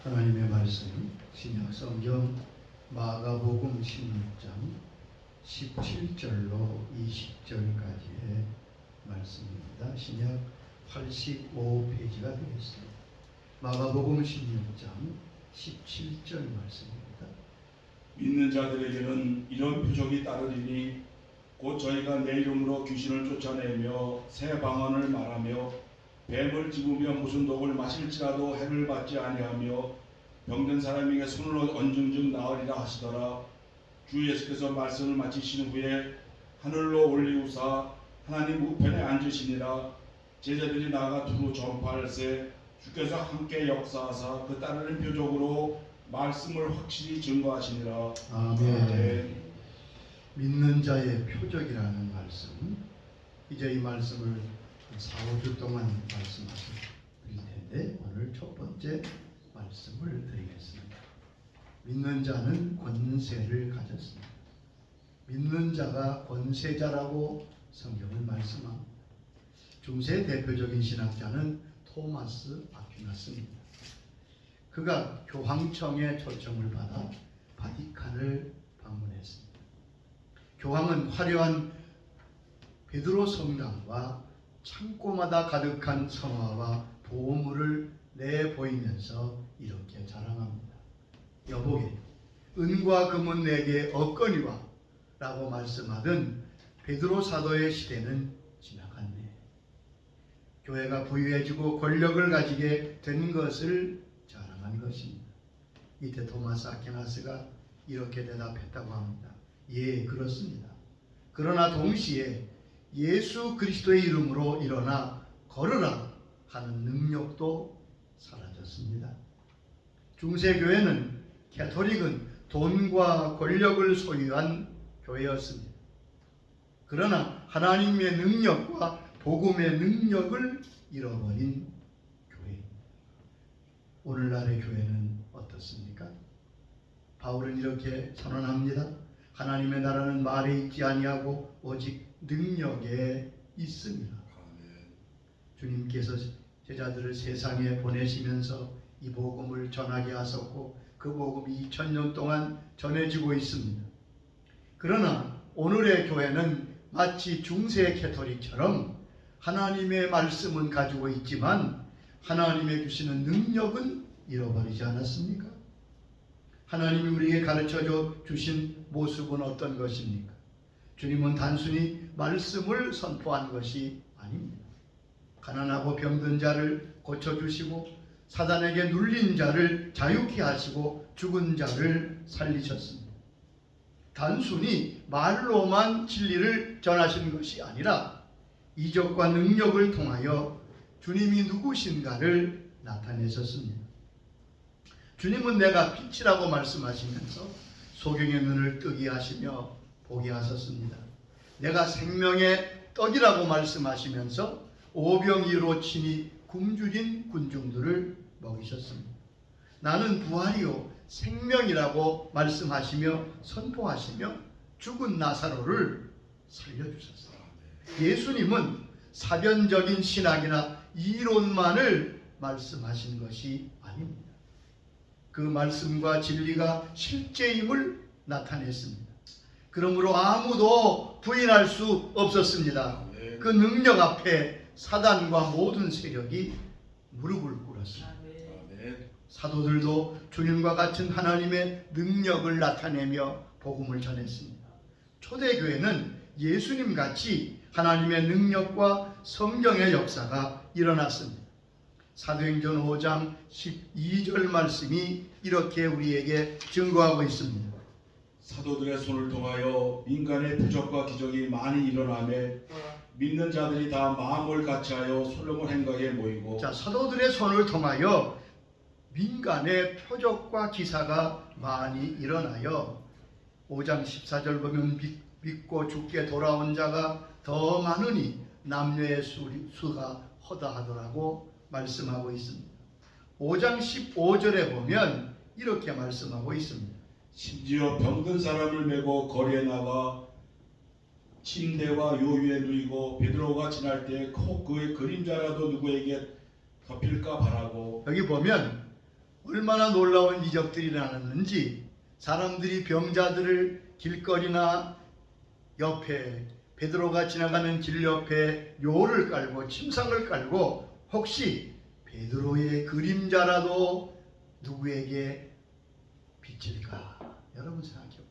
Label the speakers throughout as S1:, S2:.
S1: 하나님의 말씀 신약 성경 마가복음 16장 17절로 20절까지의 말씀입니다. 신약 85페이지가 되겠습니다. 마가복음 16장 17절 말씀입니다.
S2: 믿는 자들에게는 이런 표적이 따르리니 곧 저희가 내 이름으로 귀신을 쫓아내며 새 방언을 말하며 뱀을 집으며 무슨 독을 마실지라도 해를 받지 아니하며 병든 사람에게 손을 얹은 즉 나으리라 하시더라. 주 예수께서 말씀을 마치신 후에 하늘로 올리우사 하나님 우편에 앉으시니라. 제자들이 나아가 두루 전파할세 주께서 함께 역사하사 그 따르는 표적으로 말씀을 확실히 증거하시니라.
S1: 아멘. 믿는 자의 표적이라는 말씀, 이제 이 말씀을 4-5주 동안 말씀하실 텐데 오늘 첫 번째 말씀을 드리겠습니다. 믿는 자는 권세를 가졌습니다. 믿는 자가 권세자라고 성경은 말씀합니다. 중세 대표적인 신학자는 토마스 아퀴나스입니다. 그가 교황청의 초청을 받아 바티칸을 방문했습니다. 교황은 화려한 베드로 성당과 창고마다 가득한 성화와 보물을 내보이면서 이렇게 자랑합니다. 여보게, 은과 금은 내게 없거니와 라고 말씀하던 베드로 사도의 시대는 지나갔네. 교회가 부유해지고 권력을 가지게 된 것을 자랑한 것입니다. 이때 토마스 아퀴나스가 이렇게 대답했다고 합니다. 예, 그렇습니다. 그러나 동시에 예수 그리스도의 이름으로 일어나 걸으라 하는 능력도 사라졌습니다. 중세교회는 캐토릭은 돈과 권력을 소유한 교회였습니다. 그러나 하나님의 능력과 복음의 능력을 잃어버린 교회입니다. 오늘날의 교회는 어떻습니까? 바울은 이렇게 선언합니다. 하나님의 나라는 말에 있지 아니하고 오직 능력에 있습니다. 주님께서 제자들을 세상에 보내시면서 이 복음을 전하게 하셨고 그 복음이 2000년 동안 전해지고 있습니다. 그러나 오늘의 교회는 마치 중세 캐토릭처럼 하나님의 말씀은 가지고 있지만 하나님의 주시는 능력은 잃어버리지 않았습니까? 하나님이 우리에게 가르쳐 주신 모습은 어떤 것입니까? 주님은 단순히 말씀을 선포한 것이 아닙니다. 가난하고 병든 자를 고쳐주시고 사단에게 눌린 자를 자유케 하시고 죽은 자를 살리셨습니다. 단순히 말로만 진리를 전하시는 것이 아니라 이적과 능력을 통하여 주님이 누구신가를 나타내셨습니다. 주님은 내가 빛이라고 말씀하시면서 소경의 눈을 뜨게 하시며 보게 하셨습니다. 내가 생명의 떡이라고 말씀하시면서 오병이어로 친히 굶주린 군중들을 먹이셨습니다. 나는 부활이요 생명이라고 말씀하시며 선포하시며 죽은 나사로를 살려주셨어요. 예수님은 사변적인 신학이나 이론만을 말씀하신 것이 아닙니다. 그 말씀과 진리가 실제임을 나타냈습니다. 그러므로 아무도 부인할 수 없었습니다. 그 능력 앞에 사단과 모든 세력이 무릎을 꿇었습니다. 사도들도 주님과 같은 하나님의 능력을 나타내며 복음을 전했습니다. 초대교회는 예수님 같이 하나님의 능력과 성경의 역사가 일어났습니다. 사도행전 5장 12절 말씀이 이렇게 우리에게 증거하고 있습니다.
S2: 사도들의 손을 통하여 민간의 부적과 기적이 많이 일어나매 믿는 자들이 다 마음을 같이하여 솔로몬 행각에 모이고.
S1: 자, 사도들의 손을 통하여 민간의 표적과 기사가 많이 일어나요. 5장 14절 보면 믿고 죽게 돌아온 자가 더 많으니 남녀의 수가 허다하더라고 말씀하고 있습니다. 5장 15절에 보면 이렇게 말씀하고 있습니다.
S2: 심지어 병든 사람을 메고 거리에 나가 침대와 요위에 누이고 베드로가 지날 때 꼭 그의 그림자라도 누구에게 덮일까 바라고.
S1: 여기 보면 얼마나 놀라운 이적들이 일어났는지 사람들이 병자들을 길거리나 옆에 베드로가 지나가는 길 옆에 묘를 깔고 침상을 깔고 혹시 베드로의 그림자라도 누구에게 비칠까? 여러분 생각해 보세요.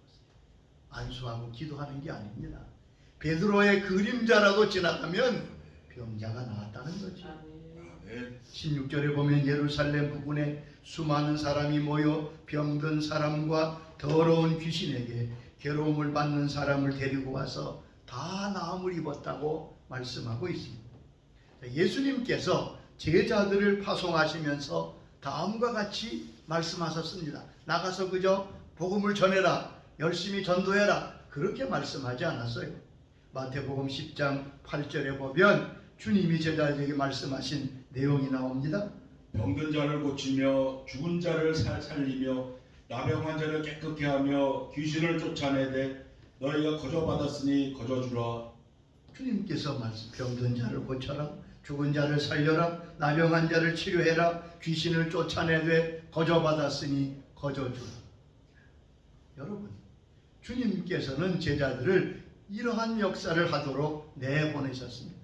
S1: 안수하고 기도하는 게 아닙니다. 베드로의 그림자라도 지나가면 병자가 나았다는 거죠. 16절에 보면 예루살렘 부근에 수많은 사람이 모여 병든 사람과 더러운 귀신에게 괴로움을 받는 사람을 데리고 와서 다 나음을 입었다고 말씀하고 있습니다. 예수님께서 제자들을 파송하시면서 다음과 같이 말씀하셨습니다. 나가서 그저 복음을 전해라, 열심히 전도해라, 그렇게 말씀하지 않았어요. 마태복음 10장 8절에 보면 주님이 제자들에게 말씀하신 내용이 나옵니다.
S2: 병든 자를 고치며 죽은 자를 살리며 나병한 자를 깨끗게 하며 귀신을 쫓아내되 너희가 거저받았으니 거저주라. 주님께서
S1: 말씀, 병든 자를 고쳐라, 죽은 자를 살려라, 나병한 자를 치료해라, 귀신을 쫓아내되 거저받았으니 거저주라. 여러분, 주님께서는 제자들을 이러한 역사를 하도록 내보내셨습니다.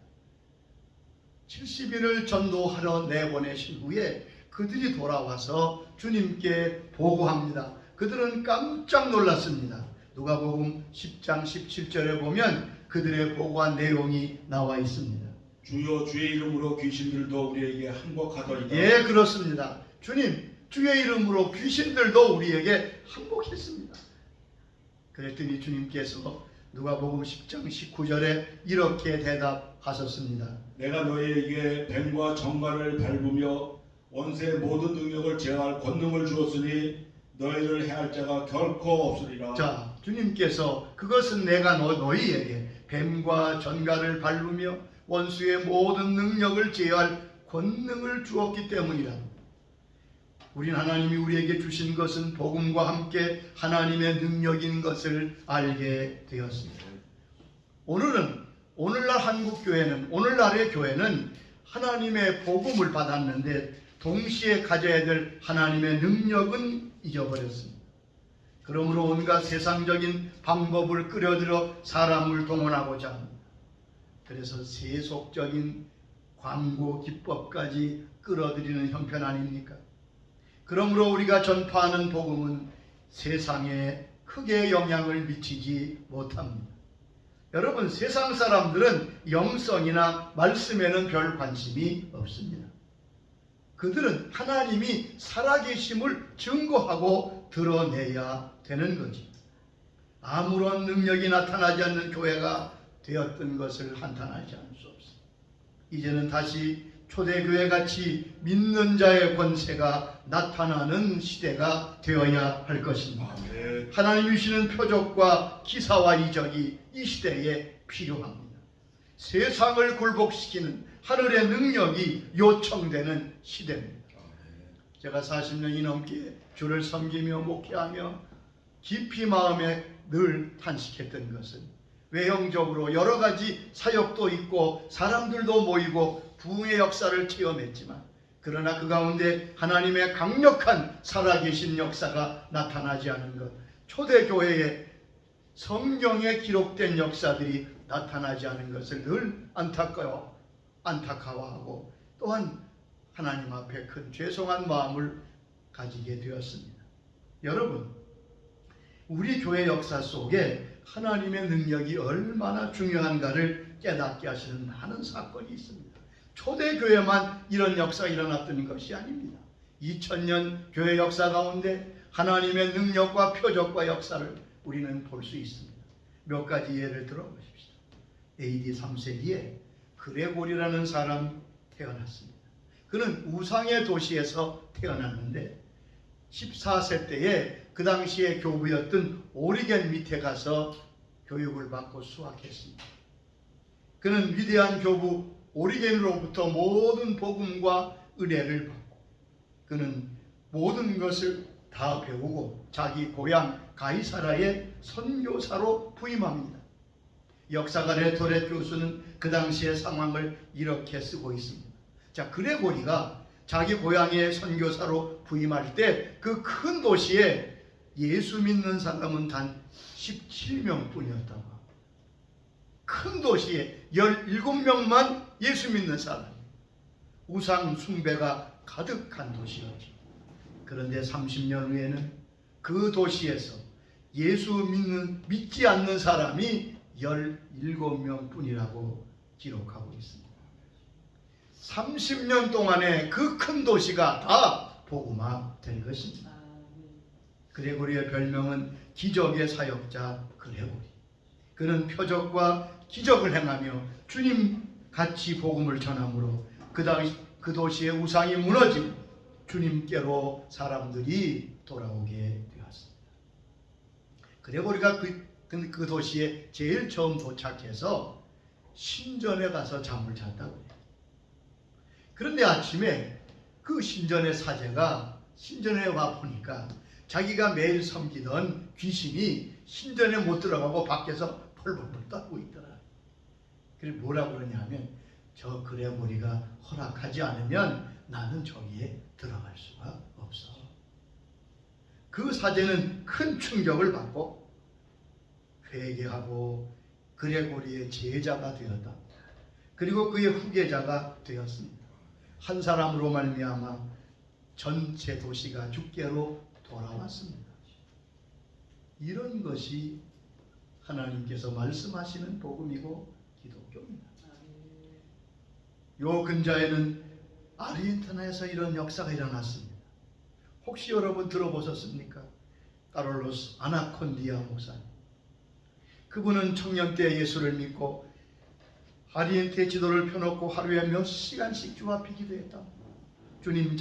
S1: 70일을 전도하러 내보내신 후에 그들이 돌아와서 주님께 보고합니다. 그들은 깜짝 놀랐습니다. 누가복음 10장 17절에 보면 그들의 보고한 내용이 나와 있습니다.
S2: 주여 주의 이름으로 귀신들도 우리에게 항복하더이다.
S1: 예, 그렇습니다. 주님, 주의 이름으로 귀신들도 우리에게 항복했습니다. 그랬더니 주님께서 누가복음 10장 19절에 이렇게 대답하셨습니다.
S2: 내가 너희에게 뱀과 정갈을 밟으며 원수의 모든 능력을 제어할 권능을 주었으니 너희를 해할 자가 결코 없으리라.
S1: 자, 주님께서 그것은 내가 너희에게 뱀과 전갈을 밟으며 원수의 모든 능력을 제어할 권능을 주었기 때문이라. 우린 하나님이 우리에게 주신 것은 복음과 함께 하나님의 능력인 것을 알게 되었습니다. 오늘날 한국교회는, 오늘날의 교회는 하나님의 복음을 받았는데 동시에 가져야 될 하나님의 능력은 잊어버렸습니다. 그러므로 온갖 세상적인 방법을 끌어들여 사람을 동원하고자 합니다. 그래서 세속적인 광고 기법까지 끌어들이는 형편 아닙니까? 그러므로 우리가 전파하는 복음은 세상에 크게 영향을 미치지 못합니다. 여러분, 세상 사람들은 영성이나 말씀에는 별 관심이 없습니다. 그들은 하나님이 살아계심을 증거하고 드러내야 되는 거지. 아무런 능력이 나타나지 않는 교회가 되었던 것을 한탄하지 않을 수 없습니다. 이제는 다시 초대교회 같이 믿는 자의 권세가 나타나는 시대가 되어야 할 것입니다. 하나님이 주시는 표적과 기사와 이적이 이 시대에 필요합니다. 세상을 굴복시키는 하늘의 능력이 요청되는 시대입니다. 제가 40년이 넘게 주를 섬기며 목회하며 깊이 마음에 늘 탄식했던 것은 외형적으로 여러 가지 사역도 있고 사람들도 모이고 부흥의 역사를 체험했지만 그러나 그 가운데 하나님의 강력한 살아계신 역사가 나타나지 않은 것, 초대교회에 성경에 기록된 역사들이 나타나지 않은 것을 늘 안타까워하고 또한 하나님 앞에 큰 죄송한 마음을 가지게 되었습니다. 여러분, 우리 교회 역사 속에 하나님의 능력이 얼마나 중요한가를 깨닫게 하시는 많은 사건이 있습니다. 초대교회만 이런 역사가 일어났던 것이 아닙니다. 2000년 교회 역사 가운데 하나님의 능력과 표적과 역사를 우리는 볼 수 있습니다. 몇 가지 예를 들어보십시오. AD 3세기에 그레고리라는 사람 태어났습니다. 그는 우상의 도시에서 태어났는데 14세 때에 그 당시에 교부였던 오리겐 밑에 가서 교육을 받고 수학했습니다. 그는 위대한 교부 오리겐으로부터 모든 복음과 은혜를 받고 그는 모든 것을 다 배우고 자기 고향 가이사라의 선교사로 부임합니다. 역사가 레토렛 교수는 그 당시의 상황을 이렇게 쓰고 있습니다. 자, 그레고리가 자기 고향의 선교사로 부임할 때 그 큰 도시에 예수 믿는 사람은 단 17명뿐이었다고. 큰 도시에 17명만 예수 믿는 사람. 우상 숭배가 가득한 도시였지. 그런데 30년 후에는 그 도시에서 예수 믿지 않는 사람이 17명뿐이라고 기록하고 있습니다. 30년 동안에 그 큰 도시가 다 복음화 된 것입니다. 그레고리의 별명은 기적의 사역자 그레고리. 그는 표적과 기적을 행하며 주님 같이 복음을 전함으로 그 도시의 우상이 무너지고 주님께로 사람들이 돌아오게 되었습니다. 그레고리가 그 도시에 제일 처음 도착해서 신전에 가서 잠을 잤다고 해요. 그런데 아침에 그 신전의 사제가 신전에 와 보니까 자기가 매일 섬기던 귀신이 신전에 못 들어가고 밖에서 펄펄펄 떨고 있더라. 그래서 뭐라고 그러냐면 저 그레고리가 허락하지 않으면 나는 저기에 들어갈 수가 없어. 그 사제는 큰 충격을 받고 회개하고 그레고리의 제자가 되었다. 그리고 그의 후계자가 되었습니다. 한 사람으로 말미암아 전체 도시가 주께로 돌아왔습니다. 이런 것이 하나님께서 말씀하시는 복음이고 기독교입니다. 요 근자에는 아르헨티나에서 이런 역사가 일어났습니다. 혹시 여러분 들어보셨습니까? 카를로스 아나콘디아 목사님. 그분은 청년 때 예수를 믿고 아르헨티나 지도를 펴놓고 하루에 몇 시간씩 주 앞에 기도했다. 주님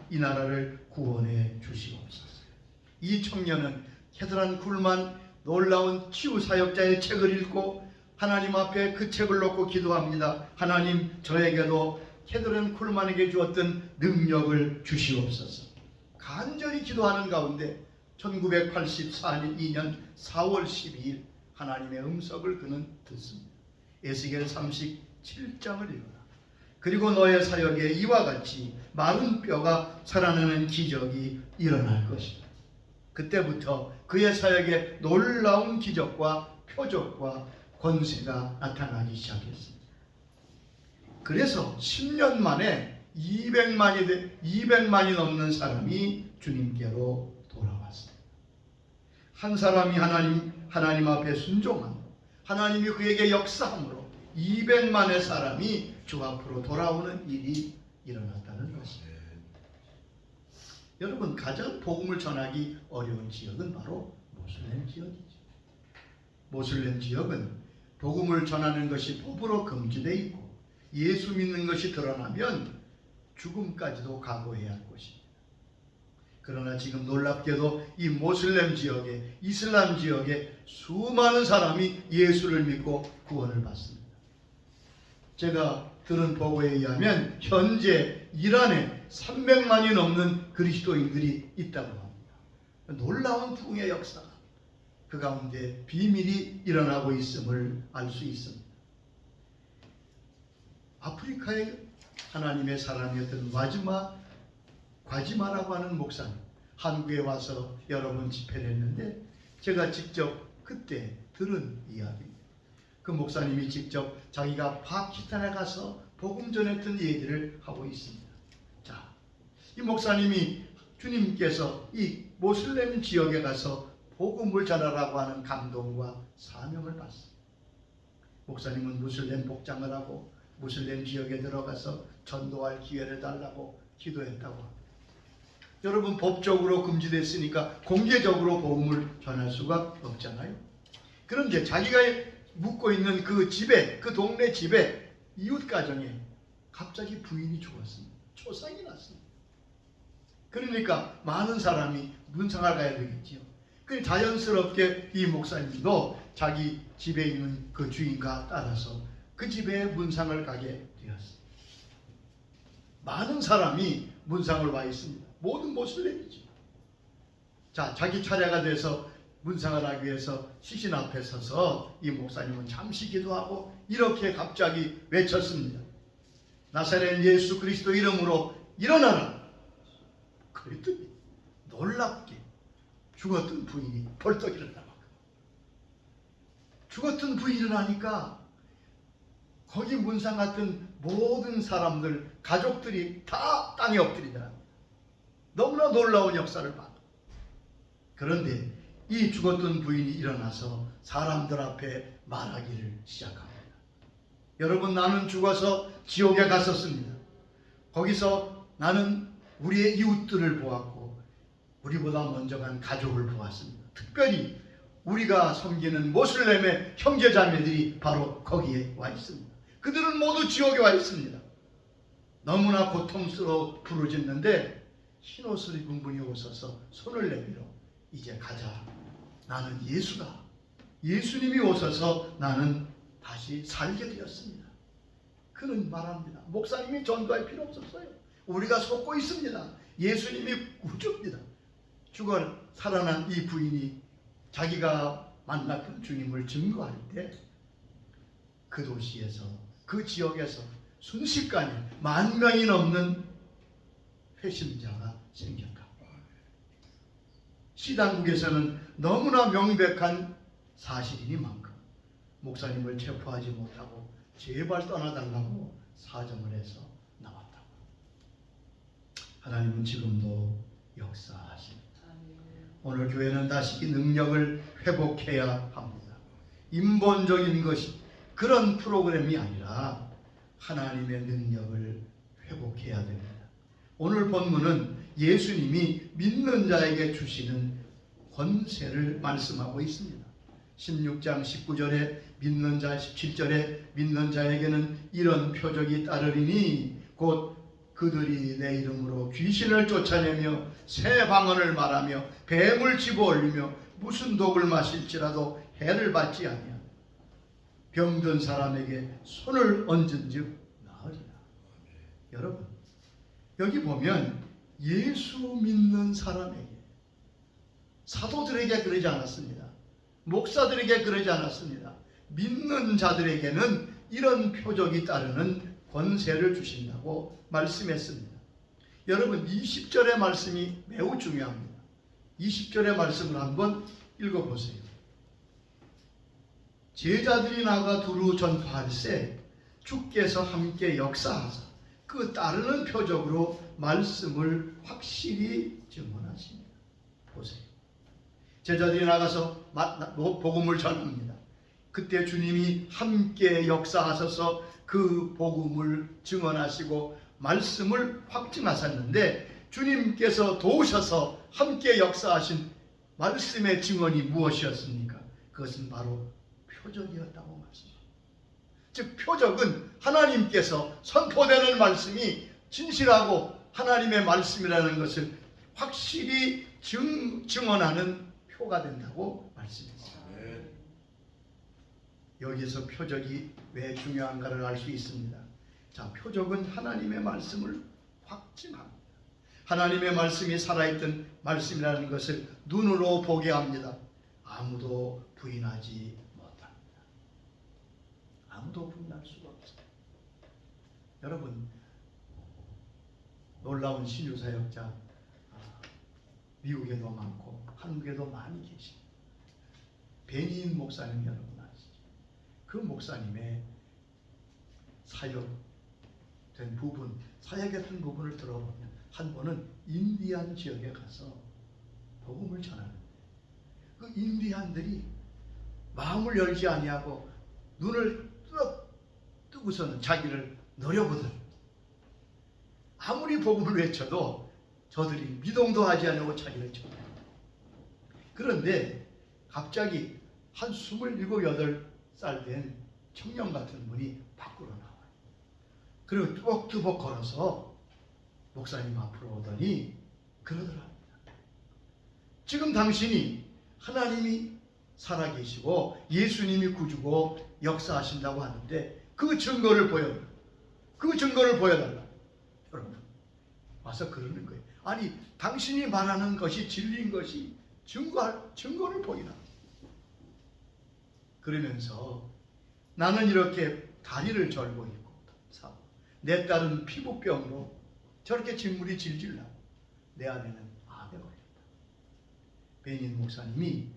S1: 이 나라를 구원해 주시옵소서. 이 청년은 헤드란 굴만 놀라운 치유사역자의 책을 읽고 하나님 앞에 그 책을 놓고 기도합니다. 하나님 저에게도 헤드란 쿨만에게 주었던 능력을 주시옵소서. 간절히 기도하는 가운데 1984년 4월 12일 하나님의 음성을 그는 듣습니다. 에스겔 37장을 읽어라. 그리고 너의 사역에 이와 같이 마른 뼈가 살아나는 기적이 일어날 것이다. 그때부터 그의 사역에 놀라운 기적과 표적과 권세가 나타나기 시작했습니다. 그래서 10년 만에 200만이 넘는 사람이 주님께로 돌아왔습니다. 한 사람이 하나님 앞에 순종함으로 하나님이 그에게 역사함으로 200만의 사람이 주 앞으로 돌아오는 일이 일어났다는 것입니다. 여러분, 가장 복음을 전하기 어려운 지역은 바로 모슬렘 지역이죠. 모슬렘 지역은 복음을 전하는 것이 법으로 금지되어 있고 예수 믿는 것이 드러나면 죽음까지도 각오해야 할 것입니다. 그러나 지금 놀랍게도 이 모슬렘 지역에, 이슬람 지역에 수많은 사람이 예수를 믿고 구원을 받습니다. 제가 들은 보고에 의하면 현재 이란에 300만이 넘는 그리스도인들이 있다고 합니다. 놀라운 부흥의 역사, 그 가운데 비밀이 일어나고 있음을 알 수 있습니다. 아프리카의 하나님의 사람이었던 과지마라고 하는 목사님, 한국에 와서 여러 번 집회를 했는데 제가 직접 그때 들은 이야기입니다. 그 목사님이 직접 자기가 파키스탄에 가서 복음 전했던 얘기를 하고 있습니다. 자, 이 목사님이 주님께서 이 모슬렘 지역에 가서 복음을 전하라고 하는 감동과 사명을 받습니다. 목사님은 무슬렘 복장을 하고 무슬렘 지역에 들어가서 전도할 기회를 달라고 기도했다고 합니다. 여러분, 법적으로 금지됐으니까 공개적으로 복음을 전할 수가 없잖아요. 그런데 자기가 묵고 있는 그 집에, 그 동네 집에, 이웃 가정에 갑자기 부인이 죽었습니다. 초상이 났습니다. 그러니까 많은 사람이 문상을 가야 되겠지요. 그 자연스럽게 이 목사님도 자기 집에 있는 그 주인과 따라서 그 집에 문상을 가게 되었습니다. 많은 사람이 문상을 와 있습니다. 모든 모슬렘이죠. 자, 자기 차례가 돼서 문상을 하기 위해서 시신 앞에 서서 이 목사님은 잠시 기도하고 이렇게 갑자기 외쳤습니다. 나사렛 예수 그리스도 이름으로 일어나라. 그랬더니 놀랍게 죽었던 부인이 벌떡 일어나고, 죽었던 부인이 일어나니까 거기 문상 같은 모든 사람들, 가족들이 다 땅에 엎드리더라. 너무나 놀라운 역사를 봐. 그런데 이 죽었던 부인이 일어나서 사람들 앞에 말하기를 시작합니다. 여러분, 나는 죽어서 지옥에 갔었습니다. 거기서 나는 우리의 이웃들을 보았고 우리보다 먼저 간 가족을 보았습니다. 특별히 우리가 섬기는 모슬렘의 형제자매들이 바로 거기에 와 있습니다. 그들은 모두 지옥에 와 있습니다. 너무나 고통스러워 부르짖는데 흰옷을 입은 분이 오셔서 손을 내밀어 이제 가자. 나는 예수다. 예수님이 오셔서 나는 다시 살게 되었습니다. 그는 말합니다. 목사님이 전도할 필요 없었어요. 우리가 속고 있습니다. 예수님이 구주입니다. 죽어 살아난 이 부인이 자기가 만났던 주님을 증거할 때 그 도시에서, 그 지역에서 순식간에 10,000명이 넘는 회심자가 생겼다. 시당국에서는 너무나 명백한 사실이니만큼 목사님을 체포하지 못하고 제발 떠나달라고 사정을 해서 나왔다고. 하나님은 지금도 역사하십니다. 오늘 교회는 다시 이 능력을 회복해야 합니다. 인본적인 것이 그런 프로그램이 아니라 하나님의 능력을 회복해야 됩니다. 오늘 본문은 예수님이 믿는 자에게 주시는 권세를 말씀하고 있습니다. 16장 19절에 믿는 자, 17절에 믿는 자에게는 이런 표적이 따르리니 곧 그들이 내 이름으로 귀신을 쫓아내며 새 방언을 말하며 뱀을 집어올리며 무슨 독을 마실지라도 해를 받지 아니하며 병든 사람에게 손을 얹은즉 나으리라. 여러분, 여기 보면 예수 믿는 사람에게, 사도들에게 그러지 않았습니다. 목사들에게 그러지 않았습니다. 믿는 자들에게는 이런 표적이 따르는 권세를 주신다고 말씀했습니다. 여러분, 20절의 말씀이 매우 중요합니다. 20절의 말씀을 한번 읽어보세요. 제자들이 나가 두루 전파할세 주께서 함께 역사하사 그 따르는 표적으로 말씀을 확실히 증언하십니다. 보세요. 제자들이 나가서 복음을 전합니다. 그때 주님이 함께 역사하셔서 그 복음을 증언하시고 말씀을 확증하셨는데, 주님께서 도우셔서 함께 역사하신 말씀의 증언이 무엇이었습니까? 그것은 바로 표적이었다고 말씀합니다. 즉, 표적은 하나님께서 선포되는 말씀이 진실하고 하나님의 말씀이라는 것을 확실히 증언하는 표가 된다고 말씀했습니다. 여기서 표적이 왜 중요한가를 알 수 있습니다. 자, 표적은 하나님의 말씀을 확증합니다. 하나님의 말씀이 살아있던 말씀이라는 것을 눈으로 보게 합니다. 아무도 부인하지 못합니다. 아무도 부인할 수가 없어요. 여러분, 놀라운 신유사역자 미국에도 많고 한국에도 많이 계십니다. 베니인 목사님 여러분 아시죠? 그 목사님의 사역된 부분, 사역했던 부분을 들어보면 한 번은 인디안 지역에 가서 복음을 전하는데 그 인디안들이 마음을 열지 아니하고 눈을 뜨고서는 자기를 노려보더라. 아무리 복음을 외쳐도 저들이 미동도 하지 않고 자기를 쳐요. 그런데 갑자기 한 27, 8살 된 청년 같은 분이 밖으로 나와요. 그리고 뚜벅뚜벅 걸어서 목사님 앞으로 오더니 그러더랍니다. 지금 당신이 하나님이 살아계시고 예수님이 구주고 역사하신다고 하는데 그 증거를 보여달라. 그 증거를 보여달라. 여러분, 와서 그러는 거예요. 아니, 당신이 말하는 것이 진리인 것이 증거를 보이나. 그러면서 나는 이렇게 다리를 절고 있고 내 딸은 피부병으로 저렇게 진물이 질질 나고 내 안에는 암에 걸렸다. 베닌 목사님이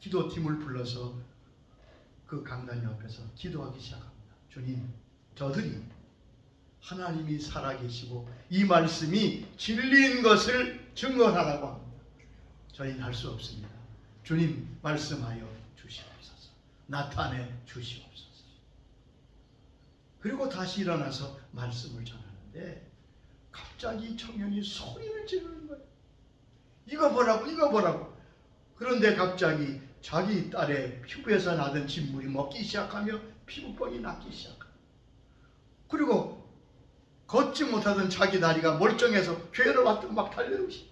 S1: 기도팀을 불러서 그 강단 옆에서 기도하기 시작합니다. 주님, 저들이 하나님이 살아계시고 이 말씀이 진리인 것을 증언하라고 합니다. 저희는 할 수 없습니다. 주님, 말씀하여 주시옵소서. 나타내 주시옵소서. 그리고 다시 일어나서 말씀을 전하는데 갑자기 청년이 소리를 지르는 거예요. 이거 보라고, 이거 보라고. 그런데 갑자기 자기 딸의 피부에서 나던 진물이 먹기 시작하며 피부병이 낫기 시작합니다. 그리고 걷지 못하던 자기 다리가 멀쩡해서 교회를 왔다가 막 달려오시.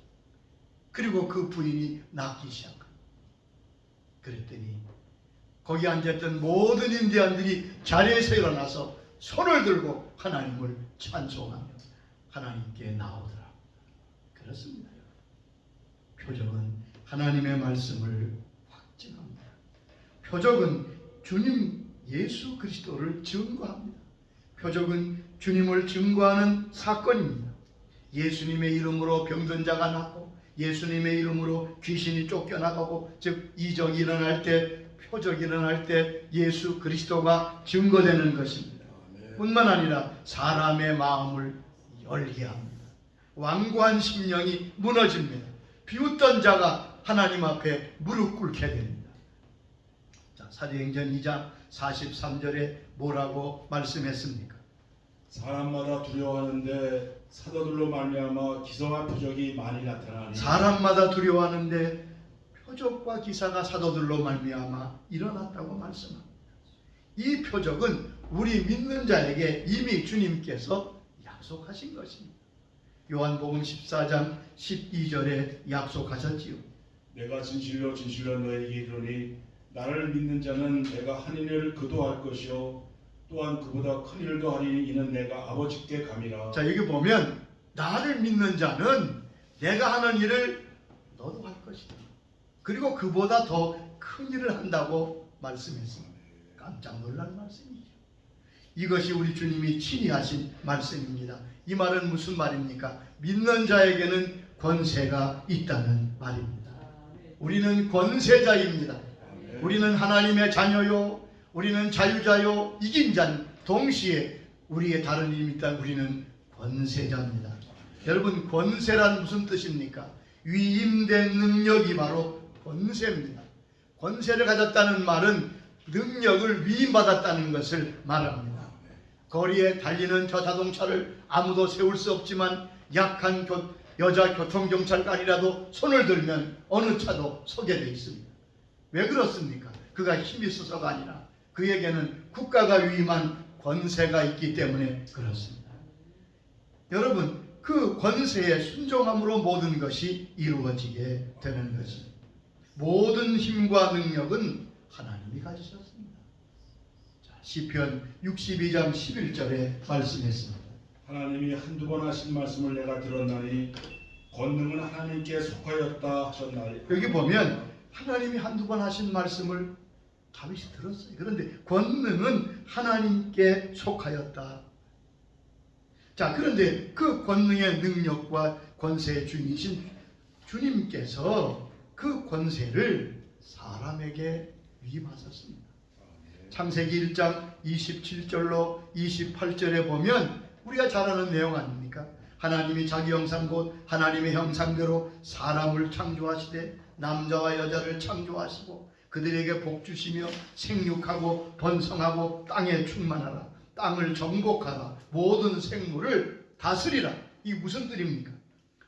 S1: 그리고 그 부인이 낫기 시작합니다. 그랬더니 거기 앉았던 모든 인디안들이 자리에서 일어나서 손을 들고 하나님을 찬송하며 하나님께 나오더라. 그렇습니다. 표적은 하나님의 말씀을 확증합니다. 표적은 주님 예수 그리스도를 증거합니다. 표적은 주님을 증거하는 사건입니다. 예수님의 이름으로 병든 자가 낫고 예수님의 이름으로 귀신이 쫓겨나가고, 즉 이적이 일어날 때, 표적이 일어날 때 예수 그리스도가 증거되는 것입니다. 뿐만 아니라 사람의 마음을 열게 합니다. 완고한 심령이 무너집니다. 비웃던 자가 하나님 앞에 무릎 꿇게 됩니다. 자, 사도행전 2장 43절에 뭐라고 말씀했습니까?
S2: 사람마다 두려워하는데 사도들로 말미암아 기사와 표적이 많이 나타나니
S1: 사람마다 두려워하는데 표적과 기사가 사도들로 말미암아 일어났다고 말씀합니다. 이 표적은 우리 믿는 자에게 이미 주님께서 약속하신 것입니다. 요한복음 14장 12절에 약속하셨지요.
S2: 내가 진실로 진실로 너에게 이르노니 나를 믿는 자는 내가 하는 일을 그도 할 것이요 또한 그보다 큰 일도 하리니 이는 내가 아버지께 감이라.
S1: 자, 여기 보면 나를 믿는 자는 내가 하는 일을 너도 할 것이다. 그리고 그보다 더 큰 일을 한다고 말씀했습니다. 깜짝 놀랄 말씀이죠. 이것이 우리 주님이 친히 하신 말씀입니다. 이 말은 무슨 말입니까? 믿는 자에게는 권세가 있다는 말입니다. 우리는 권세자입니다. 우리는 하나님의 자녀요, 우리는 자유자요, 이긴 자는 동시에 우리의 다른 이름이 있다. 우리는 권세자입니다. 여러분, 권세란 무슨 뜻입니까? 위임된 능력이 바로 권세입니다. 권세를 가졌다는 말은 능력을 위임받았다는 것을 말합니다. 거리에 달리는 저 자동차를 아무도 세울 수 없지만 약한 여자 교통경찰관이라도 손을 들면 어느 차도 서게 되어 있습니다. 왜 그렇습니까? 그가 힘이 있어서가 아니라 그에게는 국가가 위임한 권세가 있기 때문에 그렇습니다. 여러분, 그 권세에 순종함으로 모든 것이 이루어지게 되는 것입니다. 모든 힘과 능력은 하나님이 가지셨습니다. 자, 시편 62장 11절에 말씀했습니다.
S2: 하나님이 한두 번 하신 말씀을 내가 들었나니 권능은 하나님께 속하였다 하셨나니.
S1: 여기 보면 하나님이 한두 번 하신 말씀을 다윗이 들었어요. 그런데 권능은 하나님께 속하였다. 자, 그런데 그 권능의 능력과 권세의 주인이신 주님께서 그 권세를 사람에게 위임하셨습니다. 창세기 1장 27절로 28절에 보면 우리가 잘 아는 내용 아닙니까? 하나님이 자기 형상 곧 하나님의 형상대로 사람을 창조하시되 남자와 여자를 창조하시고 그들에게 복 주시며 생육하고 번성하고 땅에 충만하라. 땅을 정복하라. 모든 생물을 다스리라. 이게 무슨 뜻입니까?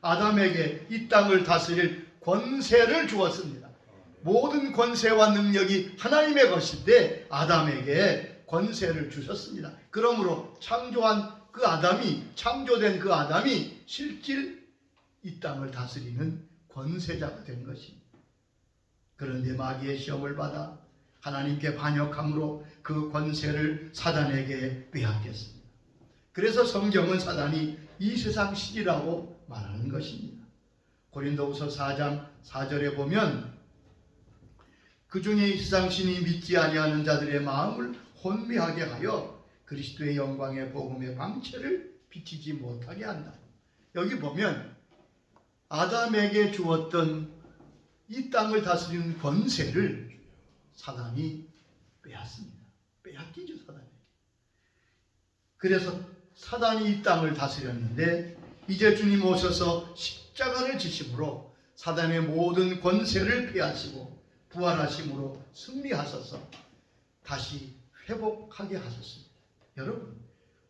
S1: 아담에게 이 땅을 다스릴 권세를 주었습니다. 모든 권세와 능력이 하나님의 것인데 아담에게 권세를 주셨습니다. 그러므로 창조된 그 아담이 실질 이 땅을 다스리는 권세자가 된 것입니다. 그런데 마귀의 시험을 받아 하나님께 반역함으로 그 권세를 사단에게 빼앗겼습니다. 그래서 성경은 사단이 이 세상 신이라고 말하는 것입니다. 고린도후서 4장 4절에 보면 그 중에 이 세상 신이 믿지 아니하는 자들의 마음을 혼미하게 하여 그리스도의 영광의 복음의 방체를 비치지 못하게 한다. 여기 보면 아담에게 주었던 이 땅을 다스리는 권세를 사단이 빼앗습니다. 빼앗기죠, 사단에게. 그래서 사단이 이 땅을 다스렸는데 이제 주님 오셔서 십자가를 지심으로 사단의 모든 권세를 빼앗으시고 부활하심으로 승리하셔서 다시 회복하게 하셨습니다. 여러분,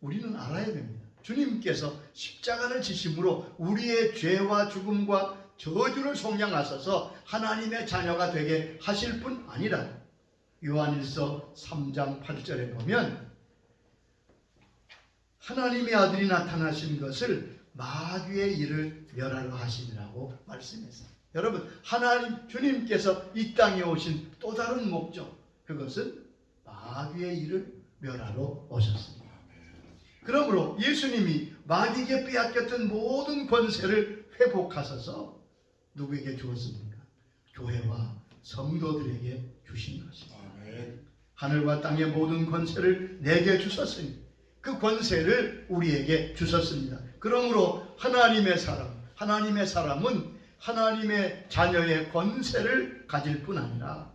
S1: 우리는 알아야 됩니다. 주님께서 십자가를 지심으로 우리의 죄와 죽음과 저주를 속량하셔서 하나님의 자녀가 되게 하실 뿐 아니라 요한일서 3장 8절에 보면 하나님의 아들이 나타나신 것을 마귀의 일을 멸하려 하시느라고 말씀했어요. 여러분, 하나님 주님께서 이 땅에 오신 또 다른 목적, 그것은 마귀의 일을 멸하러 오셨습니다. 그러므로 예수님이 마귀에게 빼앗겼던 모든 권세를 회복하셔서 누구에게 주었습니까? 교회와 성도들에게 주신 것입니다. 하늘과 땅의 모든 권세를 내게 주셨으니 그 권세를 우리에게 주셨습니다. 그러므로 하나님의 사람은 하나님의 자녀의 권세를 가질 뿐 아니라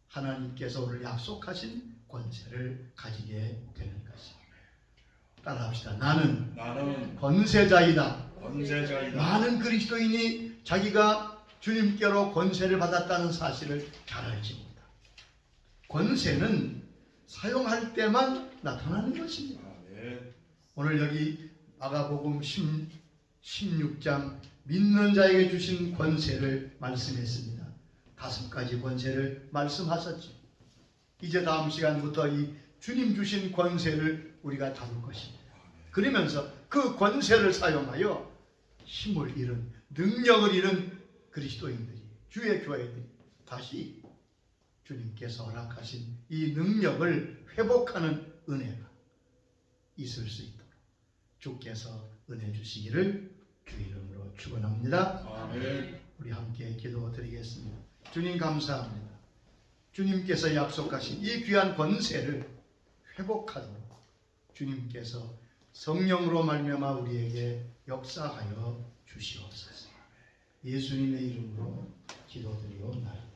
S1: 하나님께서 오늘 약속하신 권세를 가지게 되는 것입니다. 따라합시다. 나는 권세자이다. 많은 그리스도인이 자기가 주님께로 권세를 받았다는 사실을 잘 알지 못합니다. 권세는 사용할 때만 나타나는 것입니다. 오늘 여기 마가복음 16장 믿는 자에게 주신 권세를 말씀했습니다. 5가지 권세를 말씀하셨죠. 이제 다음 시간부터 이 주님 주신 권세를 우리가 다룰 것입니다. 그러면서 그 권세를 사용하여 힘을 잃은, 능력을 잃은 그리스도인들이, 주의 교회들이 다시 주님께서 허락하신 이 능력을 회복하는 은혜가 있을 수 있도록 주께서 은혜 주시기를 주 이름으로 축원합니다.
S2: 아멘.
S1: 우리 함께 기도드리겠습니다. 주님 감사합니다. 주님께서 약속하신 이 귀한 권세를 회복하도록 주님께서 성령으로 말미암아 우리에게 역사하여 주시옵소서. 예수님의 이름으로 기도드리옵나이다.